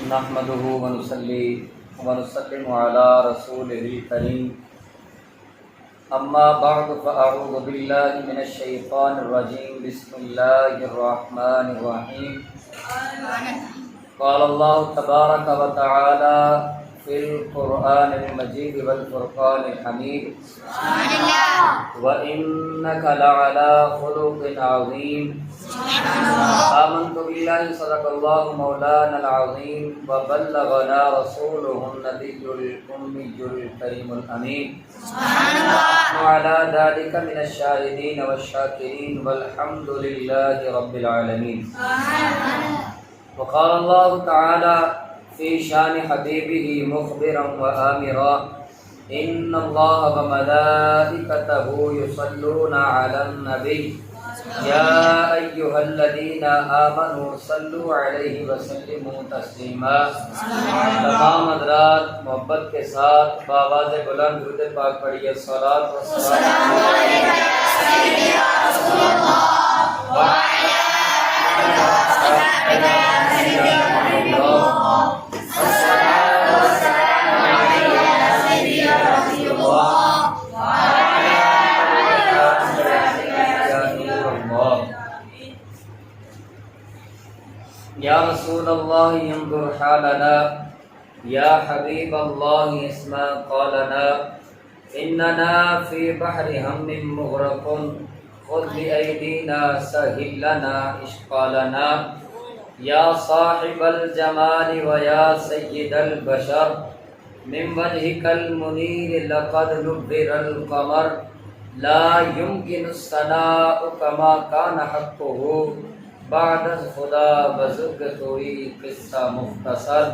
نحمده ونصلي ونسلم على رسوله الكريم اما بعد فاعوذ بالله من الشيطان الرجيم بسم الله الرحمن الرحيم قال الله تبارك وتعالى في القرآن المجيد والفرقان الحميد وإنك لعلى خلق عظيم آمنت بالله صدق الله مولانا العظيم وبلغنا رسوله النبي الأمي الكريم الأمين وعلى ذلك من الشاهدين والشاكرين والحمد لله رب العالمين. وقال الله تعالى في شان حبيبه مخبرا وآمرا إن الله وملائكته يصلون على النبي يا أيها الذين آمنوا صلوا عليه وسلموا تسلیما. تمام حضرات محبت کے ساتھ بآواز بلند درود پاک پڑھیے الصلاۃ والسلام علیک یا رسول اللہ وعلی آلہ وصحبہ یا رسول اللہ انظر حالنا یا حبیب اللہ اسمع قولنا اننا فی بحر ہم مغرق خذ بأیدینا سہل لنا اشقالنا یا صاحب الجمال ویا سید البشر من وجهك المنیر لقد نبر القمر لا يمكن الثناء كما كان حقه بعد خدا بزرگ کوئی قصہ مختصر.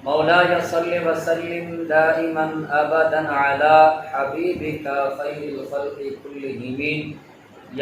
مولاي صل وسلم دائما ابدا على حبيبك خير الخلق كلهم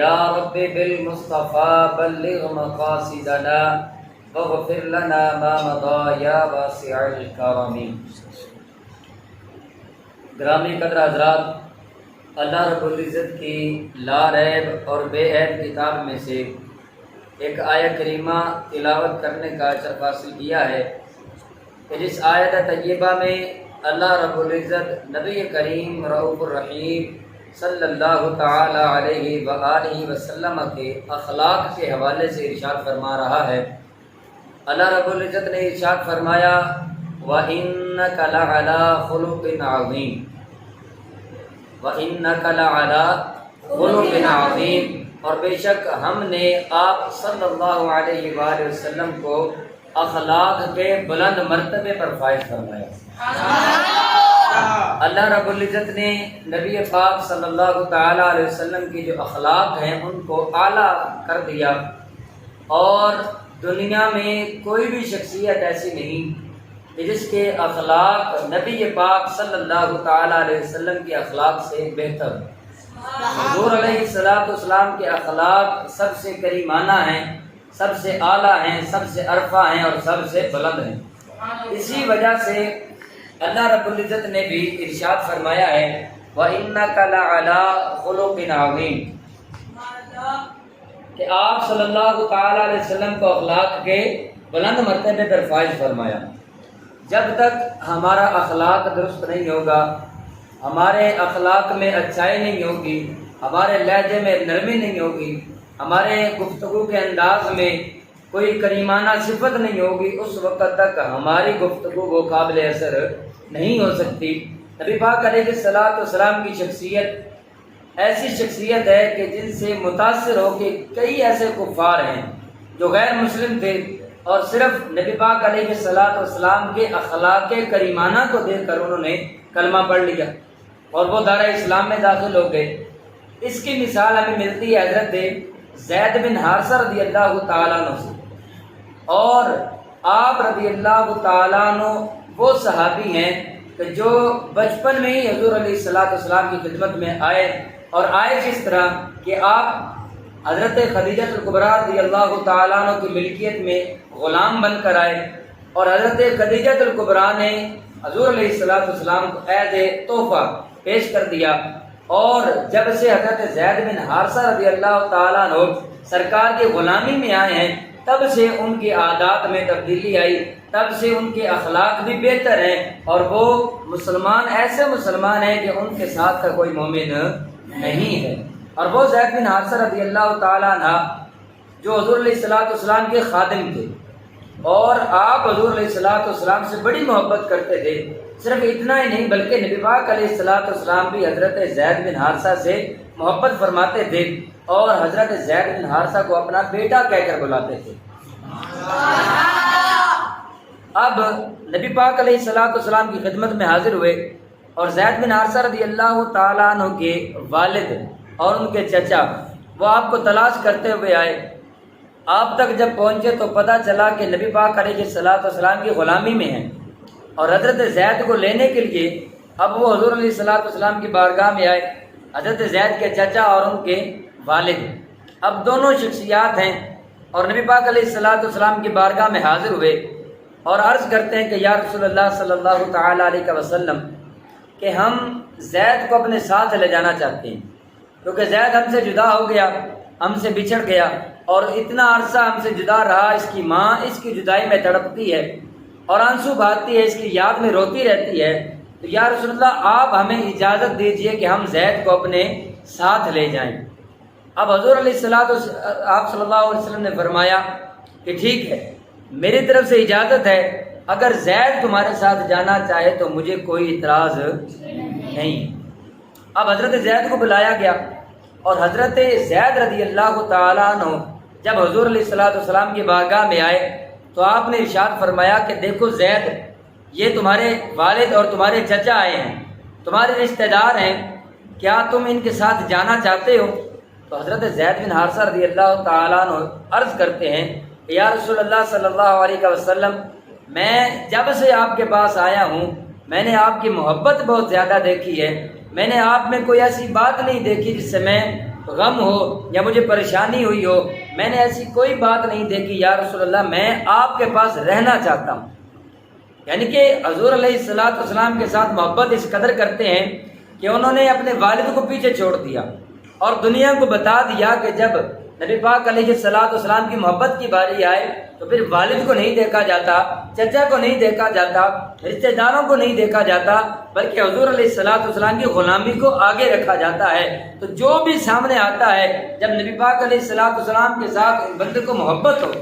يا رب بالمصطفى بلغ مقاصدنا واغفر لنا ما مضى يا واسع الكرم. گرامی قدر حضرات، اللہ رب العزت کی لا ریب اور بے عیب کتاب میں سے ایک آیت کریمہ تلاوت کرنے کا شرف حاصل کیا ہے کہ جس آیت طیبہ میں اللہ رب العزت نبی کریم رؤوف الرحیم صلی اللہ تعالی علیہ وآلہ وسلم کے اخلاق کے حوالے سے ارشاد فرما رہا ہے. اللہ رب العزت نے ارشاد فرمایا وَإِنَّكَ لَعَلَى خُلُقٍ عَظِيمٍ وَإِنَّكَ لَعَلَى خُلُقٍ عَظِيمٍ، اور بے شک ہم نے آپ صلی اللہ علیہ وآلہ وسلم کو اخلاق کے بلند مرتبے پر فائز فرمایا. اللہ رب العزت نے نبی پاک صلی اللہ تعالی علیہ وسلم کی جو اخلاق ہیں ان کو اعلیٰ کر دیا، اور دنیا میں کوئی بھی شخصیت ایسی نہیں کہ جس کے اخلاق نبی پاک صلی اللہ تعالی علیہ وسلم کے اخلاق سے بہتر. حضور علیہ السلام کے اخلاق سب سے کریمانہ ہیں، سب سے اعلیٰ ہیں، سب سے عرفہ ہیں اور سب سے بلند ہیں. اسی وجہ سے اللہ رب العزت نے بھی ارشاد فرمایا ہے وَإِنَّكَ لَعَلَى خُلُقٍ عَظِيمٍ، کہ آپ صلی اللہ تعالی علیہ وسلم کو اخلاق کے بلند مرتبے پر فائز فرمایا. جب تک ہمارا اخلاق درست نہیں ہوگا، ہمارے اخلاق میں اچھائی نہیں ہوگی، ہمارے لہجے میں نرمی نہیں ہوگی، ہمارے گفتگو کے انداز میں کوئی کریمانہ صفت نہیں ہوگی، اس وقت تک ہماری گفتگو وہ قابل اثر نہیں ہو سکتی. نبی پاک علیہ الصلوۃ والسلام کی شخصیت ایسی شخصیت ہے کہ جن سے متاثر ہو کے کئی ایسے کفار ہیں جو غیر مسلم تھے اور صرف نبی پاک علیہ الصلوۃ والسلام کے اخلاق کریمانہ کو دیکھ کر انہوں نے کلمہ پڑھ لیا اور وہ دار اسلام میں داخل ہو گئے. اس کی مثال ہمیں ملتی ہے حضرت زید بن حارثہ رضی اللہ تعالیٰ عنہ سے. اور آپ رضی اللہ تعالیٰ عنہ وہ صحابی ہیں کہ جو بچپن میں ہی حضور علیہ السلام کی خدمت میں آئے، اور آئے کس طرح کہ آپ حضرت خدیجہ الکبریٰ رضی اللہ تعالیٰ عنہ کی ملکیت میں غلام بن کر آئے، اور حضرت خدیجہ الکبریٰ نے حضور علیہ السلام کو عید تحفہ پیش کر دیا. اور جب سے حضرت زید بن حارثہ رضی اللہ تعالیٰ عنہ سرکار کی غلامی میں آئے ہیں، تب سے ان کی عادات میں تبدیلی آئی، تب سے ان کے اخلاق بھی بہتر ہیں، اور وہ مسلمان ایسے مسلمان ہیں کہ ان کے ساتھ کا کوئی مومن نہیں ہے۔ اور وہ زید بن حارثہ رضی اللہ تعالیٰ عنہ جو حضور علیہ الصلوۃ والسلام کے خادم تھے، اور آپ حضور علیہ الصلوۃ والسلام سے بڑی محبت کرتے تھے۔ صرف اتنا ہی نہیں بلکہ نبی پاک علیہ الصلوۃ والسلام بھی حضرت زید بن حارثہ سے محبت فرماتے تھے، اور حضرت زید بن حارثہ کو اپنا بیٹا کہہ کر بلاتے تھے۔ اب نبی پاک علیہ الصلوۃ والسلام کی خدمت میں حاضر ہوئے، اور زید بن حارثہ رضی اللہ تعالیٰ عنہ کے والد اور ان کے چچا وہ آپ کو تلاش کرتے ہوئے آئے۔ آپ تک جب پہنچے تو پتہ چلا کہ نبی پاک علیہ الصلوۃ والسلام کی غلامی میں ہیں، اور حضرت زید کو لینے کے لیے اب وہ حضور علیہ الصلوۃ والسلام کی بارگاہ میں آئے، حضرت زید کے چچا اور ان کے والد۔ اب دونوں شخصیات ہیں، اور نبی پاک علیہ الصلوۃ والسلام کی بارگاہ میں حاضر ہوئے اور عرض کرتے ہیں کہ یا رسول اللہ صلی اللہ تعالیٰ علیہ وسلم کہ ہم زید کو اپنے ساتھ لے جانا چاہتے ہیں، کیونکہ زید ہم سے جدا ہو گیا، ہم سے بچھڑ گیا، اور اتنا عرصہ ہم سے جدا رہا، اس کی ماں اس کی جدائی میں تڑپتی ہے اور آنسو بہاتی ہے، اس کی یاد میں روتی رہتی ہے، تو یا رسول اللہ آپ ہمیں اجازت دیجئے کہ ہم زید کو اپنے ساتھ لے جائیں۔ اب حضور علیہ الصلوۃ آپ صلی اللہ علیہ وسلم نے فرمایا کہ ٹھیک ہے، میری طرف سے اجازت ہے، اگر زید تمہارے ساتھ جانا چاہے تو مجھے کوئی اعتراض نہیں۔ اب حضرت زید کو بلایا گیا، اور حضرت زید رضی اللہ تعالیٰ عنہ جب حضور علیہ الصلوۃ والسلام کی بارگاہ میں آئے تو آپ نے ارشاد فرمایا کہ دیکھو زید، یہ تمہارے والد اور تمہارے چچا آئے ہیں، تمہارے رشتہ دار ہیں، کیا تم ان کے ساتھ جانا چاہتے ہو؟ تو حضرت زید بن حارثہ رضی اللہ تعالیٰ عنہ عرض کرتے ہیں کہ یا رسول اللہ صلی اللہ علیہ وسلم، میں جب سے آپ کے پاس آیا ہوں میں نے آپ کی محبت بہت زیادہ دیکھی ہے، میں نے آپ میں کوئی ایسی بات نہیں دیکھی جس سے میں غم ہو یا مجھے پریشانی ہوئی ہو، میں نے ایسی کوئی بات نہیں دیکھی، یا رسول اللہ میں آپ کے پاس رہنا چاہتا ہوں۔ یعنی کہ حضور علیہ الصلوۃ والسلام کے ساتھ محبت اس قدر کرتے ہیں کہ انہوں نے اپنے والد کو پیچھے چھوڑ دیا اور دنیا کو بتا دیا کہ جب نبی پاک علیہ الصلوۃ والسلام کی محبت کی باری آئے تو پھر والد کو نہیں دیکھا جاتا، چچا کو نہیں دیکھا جاتا، رشتہ داروں کو نہیں دیکھا جاتا، بلکہ حضور علیہ الصلوۃ والسلام کی غلامی کو آگے رکھا جاتا ہے۔ تو جو بھی سامنے آتا ہے، جب نبی پاک علیہ الصلوۃ والسلام کے ساتھ بندے کو محبت ہو،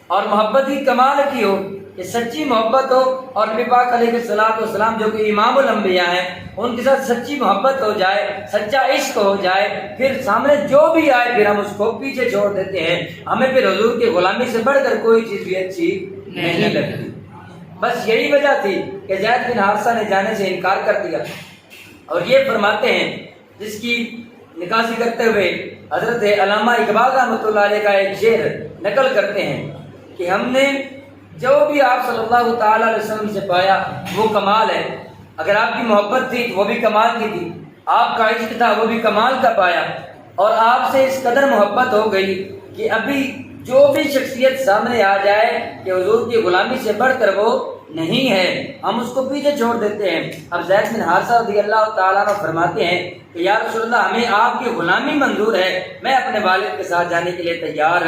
اور محبت ہی کمال کی ہو کہ سچی محبت ہو، اور نبی پاک علیہ الصلوۃ والسلام جو کہ امام الانبیاء ہیں ان کے ساتھ سچی محبت ہو جائے، سچا عشق ہو جائے، پھر سامنے جو بھی آئے پھر ہم اس کو پیچھے چھوڑ دیتے ہیں، ہمیں پھر حضور کی غلامی سے بڑھ کر کوئی چیز بھی اچھی نہیں لگتی۔ بس یہی وجہ تھی کہ زید بن حارثہ نے جانے سے انکار کر دیا، اور یہ فرماتے ہیں جس کی نکاسی کرتے ہوئے حضرت علامہ اقبال رحمۃ اللہ علیہ کا ایک شعر نقل کرتے ہیں کہ ہم نے جو بھی آپ صلی اللہ تعالیٰ علیہ وسلم سے پایا وہ کمال ہے، اگر آپ کی محبت تھی تو وہ بھی کمال کی تھی، آپ کا عشق تھا وہ بھی کمال کا پایا، اور آپ سے اس قدر محبت ہو گئی کہ ابھی جو بھی شخصیت سامنے آ جائے کہ حضور کی غلامی سے بڑھ کر وہ نہیں ہے، ہم اس کو پیچھے چھوڑ دیتے ہیں۔ اب زید بن حارثہ رضی اللہ تعالیٰ عنہ فرماتے ہیں کہ یا رسول اللہ ہمیں آپ کی غلامی منظور ہے، میں اپنے والد کے ساتھ جانے کے لیے تیار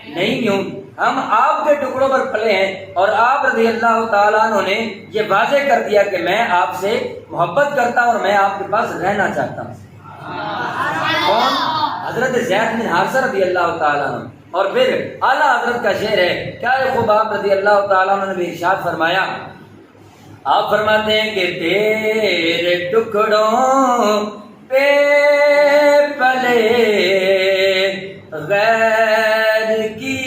نہیں ہوں، ہم آپ کے ٹکڑوں پر پلے ہیں، اور آپ رضی اللہ تعالیٰ عنہ نے یہ واضح کر دیا کہ میں آپ سے محبت کرتا ہوں اور میں آپ کے پاس رہنا چاہتا ہوں۔ کون؟ حضرت زید بن حارثہ رضی اللہ تعالیٰ عنہ۔ اور پھر اعلیٰ حضرت کا شعر ہے، کیا خوب آپ رضی اللہ تعالیٰ عنہ نے بھی ارشاد فرمایا، آپ فرماتے ہیں کہ تیرے ٹکڑوں پہ پلے غیر کی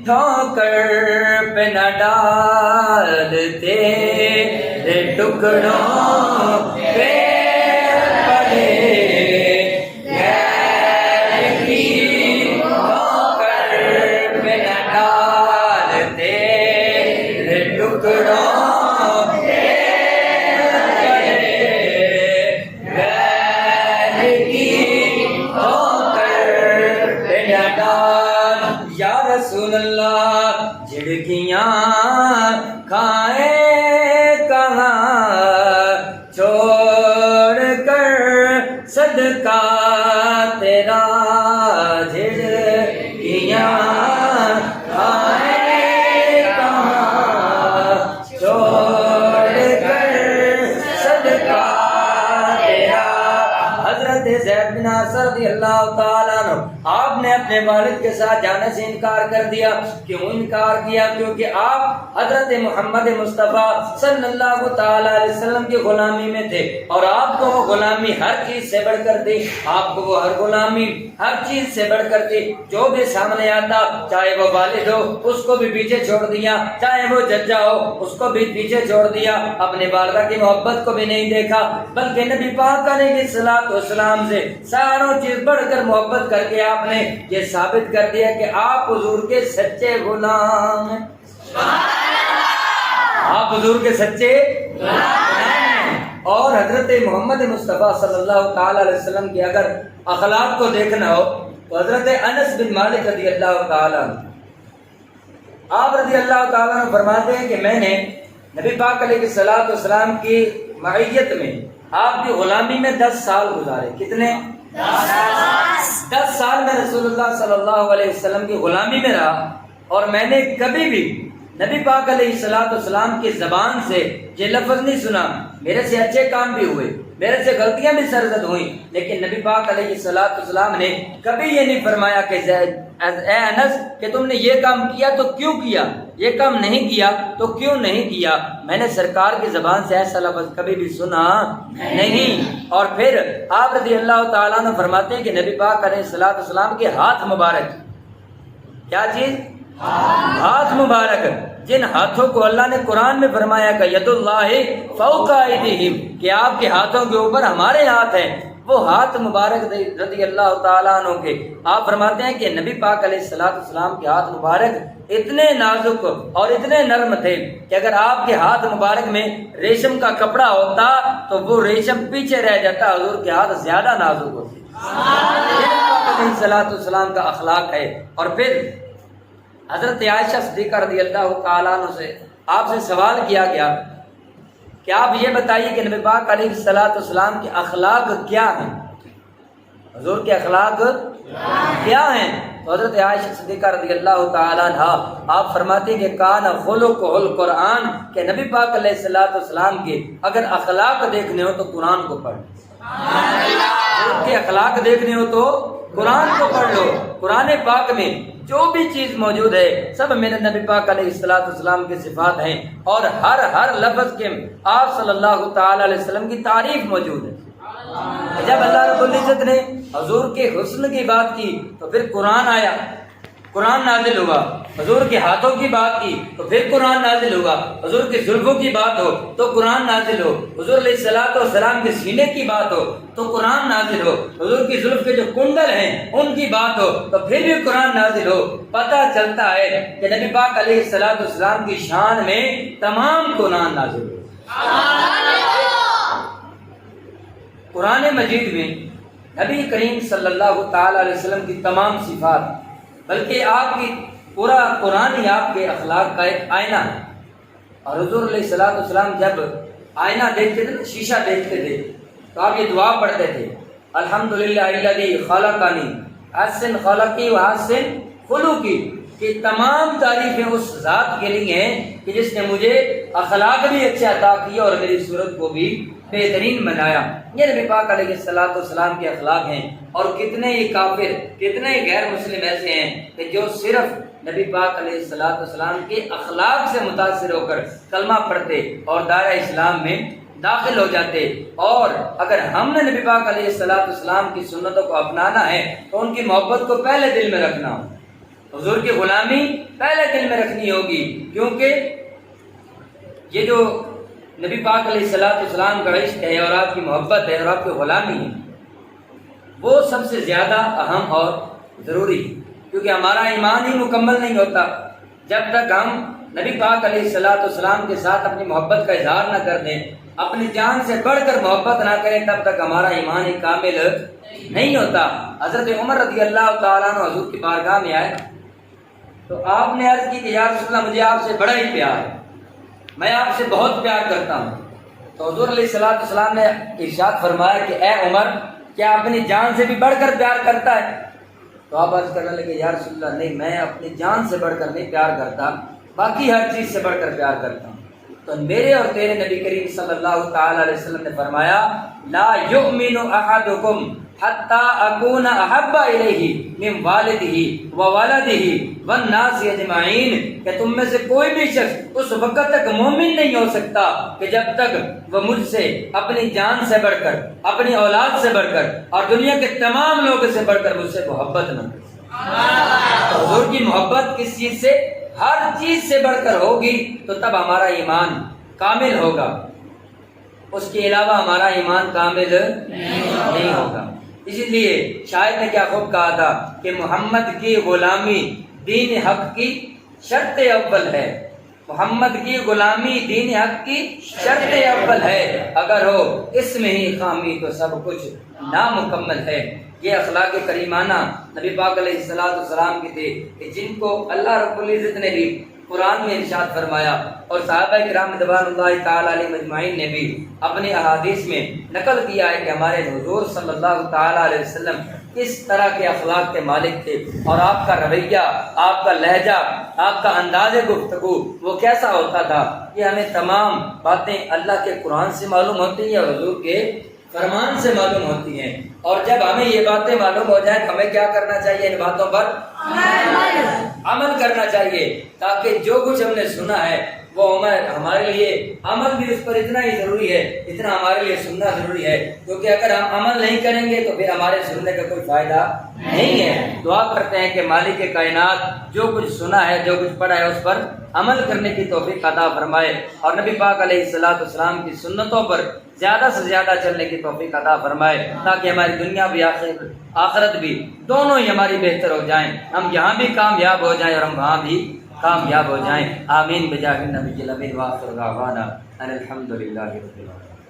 ٹھوکر پہ نہ ڈال، تیرے ٹکڑوں پہ پلے غیر کی ٹھوکر پہ نہ ڈال، تیرے ٹکڑوں رسول اللہ جھڑکیاں کھائے کہاں چھوڑ کر صدقہ تیرا، جھڑکیاں کھائے کہاں اللہ تعالیٰ عنہ آپ نے اپنے والد کے ساتھ جانے سے انکار کر دیا. کیوں انکار کیا؟ کیونکہ آپ حضرت محمد مصطفیٰ صلی اللہ تعالیٰ علیہ وسلم کی غلامی میں تھے اور آپ کو وہ غلامی ہر چیز سے بڑھ کر تھی. آپ کو وہ ہر غلامی ہر چیز سے بڑھ کر تھی. جو بھی سامنے آتا چاہے وہ والد ہو اس کو بھی پیچھے چھوڑ دیا, چاہے وہ ججا ہو اس کو بھی پیچھے چھوڑ دیا. اپنے والدہ کی محبت کو بھی نہیں دیکھا بلکہ نبی پاک علیہ الصلوۃ والسلام سے ساروں چیز بڑھ کر محبت کر کے آپ نے یہ ثابت کر دیا کہ آپ حضور کے سچے غلام ہیں. آپ حضور کے سچے غلام ہیں. اور حضرت محمد مصطفیٰ صلی اللہ تعالی علیہ وسلم کے اگر اخلاق کو دیکھنا ہو تو حضرت انس بن مالک رضی اللہ تعالی عنہ آپ رضی اللہ تعالیٰ عنہ فرماتے ہیں کہ میں نے نبی پاک علیہ الصلوۃ والسلام کی معیت میں آپ کی غلامی میں 10 سال گزارے. کتنے؟ 10 سال میں رسول اللہ صلی اللہ علیہ وسلم کی غلامی میں رہا اور میں نے کبھی بھی نبی پاک علیہ الصلوۃ والسلام کی زبان سے یہ لفظ نہیں سنا. میرے سے اچھے کام بھی ہوئے, میرے سے غلطیاں بھی سرزد ہوئیں, لیکن نبی پاک علیہ الصلوۃ والسلام نے کبھی یہ نہیں فرمایا کہ اے انس کہ تم نے یہ کام کیا تو کیوں کیا, یہ کام نہیں کیا تو کیوں نہیں کیا. میں نے سرکار کی زبان سے ایسا لفظ کبھی بھی سنا نہیں. اور پھر آپ رضی اللہ تعالیٰ عنہ فرماتے ہیں کہ نبی پاک علیہ الصلوۃ والسلام کے ہاتھ مبارک, کیا چیز؟ ہاتھ مبارک, جن ہاتھوں کو اللہ نے قرآن میں فرمایا کہ ید اللہ فوق ایدیہم, کہ آپ کے ہاتھوں کے اوپر ہمارے ہاتھ ہیں, وہ ہاتھ مبارک رضی اللہ تعالیٰ عنہ کے آپ فرماتے ہیں کہ نبی پاک علیہ الصلوۃ والسلام کے ہاتھ مبارک اتنے نازک اور اتنے نرم تھے کہ اگر آپ کے ہاتھ مبارک میں ریشم کا کپڑا ہوتا تو وہ ریشم پیچھے رہ جاتا, حضور کے ہاتھ زیادہ نازک ہوتے. یہ نبی پاک علیہ الصلوۃ والسلام کا اخلاق ہے. اور پھر حضرت عائشہ صدیقہ رضی اللہ تعالیٰ عنہ سے آپ سے سوال کیا گیا کہ آپ یہ بتائیے کہ نبی پاک علیہ الصلوۃ والسلام کے اخلاق کیا ہیں, حضور کے اخلاق کیا ہیں؟ تو حضرت عائشہ صدیقہ رضی اللہ تعالیٰ عنہ آپ فرماتے ہیں کہ کان خلقہ القرآن, کہ نبی پاک علیہ الصلوۃ والسلام کے اگر اخلاق دیکھنے ہو تو قرآن کو پڑھ, حضور کے اخلاق دیکھنے ہو تو قرآن کو پڑھ لو. قرآن پاک میں جو بھی چیز موجود ہے سب میرے نبی پاک علیہ الصلوۃ والسلام کی صفات ہیں اور ہر لفظ کے آپ صلی اللہ تعالی علیہ وسلم کی تعریف موجود ہے. جب اللہ رب العزت نے حضور کے حسن کی بات کی تو پھر قرآن آیا, قرآن نازل ہوا. حضور کے ہاتھوں کی بات کی تو پھر قرآن نازل ہوا. حضور کے زلفوں کی بات ہو تو قرآن نازل ہو. حضور علیہ الصلوۃ والسلام کے سینے کی بات ہو تو قرآن نازل ہو. حضور کی زلف کے جو کنڈل ہیں ان کی بات ہو تو پھر بھی قرآن نازل ہو. پتہ چلتا ہے کہ نبی پاک علیہ الصلوۃ والسلام کی شان میں تمام قرآن نازل ہو. قرآن مجید میں نبی کریم صلی اللہ تعالی علیہ وسلم کی تمام صفات, بلکہ آپ کی پورا قرآن ہی آپ کے اخلاق کا ایک آئینہ ہے. اور حضور علیہ الصلوۃ والسلام جب آئینہ دیکھتے تھے, شیشہ دیکھتے تھے, تو آپ یہ دعا پڑھتے تھے الحمدللہ الذی خلقنی احسن خلقی و احسن خلقی, کہ تمام تعریفیں اس ذات کے لیے ہیں کہ جس نے مجھے اخلاق بھی اچھا عطا کیا اور میری صورت کو بھی بہترین بنایا. یہ نبی پاک علیہ الصلوۃ والسلام کے اخلاق ہیں. اور کتنے ہی کافر, کتنے ہی غیر مسلم ایسے ہیں کہ جو صرف نبی پاک علیہ الصلوۃ والسلام کے اخلاق سے متاثر ہو کر کلمہ پڑھتے اور دائرہ اسلام میں داخل ہو جاتے. اور اگر ہم نے نبی پاک علیہ الصلوۃ والسلام کی سنتوں کو اپنانا ہے تو ان کی محبت کو پہلے دل میں رکھنا ہو, حضور کی غلامی پہلے دل میں رکھنی ہوگی. کیونکہ یہ جو نبی پاک علیہ الصلوۃ والسلام کا عشق ہے اور آپ کی محبت ہے اور آپ کی غلامی ہے, وہ سب سے زیادہ اہم اور ضروری ہے. کیونکہ ہمارا ایمان ہی مکمل نہیں ہوتا جب تک ہم نبی پاک علیہ الصلوۃ والسلام کے ساتھ اپنی محبت کا اظہار نہ کر دیں, اپنی جان سے بڑھ کر محبت نہ کریں, تب تک ہمارا ایمان ہی کامل نہیں ہوتا. حضرت عمر رضی اللہ تعالیٰ عنہ حضور کی بارگاہ میں آئے تو آپ نے عرض کی کہ یا رسول اللہ, مجھے آپ سے بڑا ہی پیار ہے, میں آپ سے بہت پیار کرتا ہوں. تو حضور علیہ الصلوۃ والسلام نے ارشاد فرمایا کہ اے عمر, کیا اپنی جان سے بھی بڑھ کر پیار کرتا ہے؟ تو آپ عرض کرنے لگے یا رسول اللہ, نہیں, میں اپنی جان سے بڑھ کر نہیں پیار کرتا, باقی ہر چیز سے بڑھ کر پیار کرتا ہوں. تو میرے اور تیرے نبی کریم صلی اللہ تعالی علیہ وسلم نے فرمایا لا یؤمن احدکم حتی اکون احب الیہ من والدہ وولدہ والناس اجمعین، کہ تم میں سے کوئی بھی شخص اس وقت تک مومن نہیں ہو سکتا کہ جب تک وہ مجھ سے اپنی جان سے بڑھ کر، اپنی اولاد سے بڑھ کر اور دنیا کے تمام لوگوں سے بڑھ کر مجھ سے محبت نہ کرے۔ حضور کی محبت کس چیز سے؟ ہر چیز سے بڑھ کر ہوگی تو تب ہمارا ایمان کامل ہوگا، اس کے علاوہ ہمارا ایمان کامل نہیں ہوگا۔ اسی لیے شاعر نے کیا خوب کہا تھا کہ محمد کی غلامی دین حق کی شرط اول ہے، محمد کی غلامی دین حق کی شرط اول ہے، اگر ہو اس میں ہی خامی تو سب کچھ نامکمل ہے۔ یہ اخلاق کریمانہ نبی پاک علیہ السلام کی تھے کہ جن کو اللہ رب العزت نے بھی قرآن میں ارشاد فرمایا اور صحابہ کرام رضوان اللہ تعالی علیہ اجمعین نے بھی اپنے احادیث میں نقل کیا ہے کہ ہمارے حضور صلی اللہ تعالی علیہ وسلم کس طرح کے اخلاق کے مالک تھے، اور آپ کا رویہ، آپ کا لہجہ، آپ کا انداز گفتگو وہ کیسا ہوتا تھا۔ یہ ہمیں تمام باتیں اللہ کے قرآن سے معلوم ہوتی ہیں اور حضور کے فرمان سے معلوم ہوتی ہیں، اور جب ہمیں یہ باتیں معلوم ہو جائیں تو ہمیں کیا کرنا چاہیے؟ ان باتوں پر عمل کرنا چاہیے، تاکہ جو کچھ ہم نے سنا ہے وہ ہمارے لیے عمل بھی اس پر اتنا ہی ضروری ہے جتنا ہمارے لیے سننا ضروری ہے، کیونکہ اگر ہم عمل نہیں کریں گے تو پھر ہمارے سننے کا کوئی فائدہ نہیں ہے۔ دعا کرتے ہیں کہ مالک کائنات جو کچھ سنا ہے، جو کچھ پڑھا ہے، اس پر عمل کرنے کی توفیق عطا فرمائے، اور نبی پاک علیہ السلام کی سنتوں پر زیادہ سے زیادہ چلنے کی توفیق عطا فرمائے، تاکہ ہماری دنیا بھی آخرت بھی دونوں ہی ہماری بہتر ہو جائیں، ہم یہاں بھی کامیاب ہو جائیں اور ہم وہاں بھی کامیاب ہو جائیں۔ آمین بجاہ النبی الامین، وآخر دعوانا ان الحمد للہ رب العالمین۔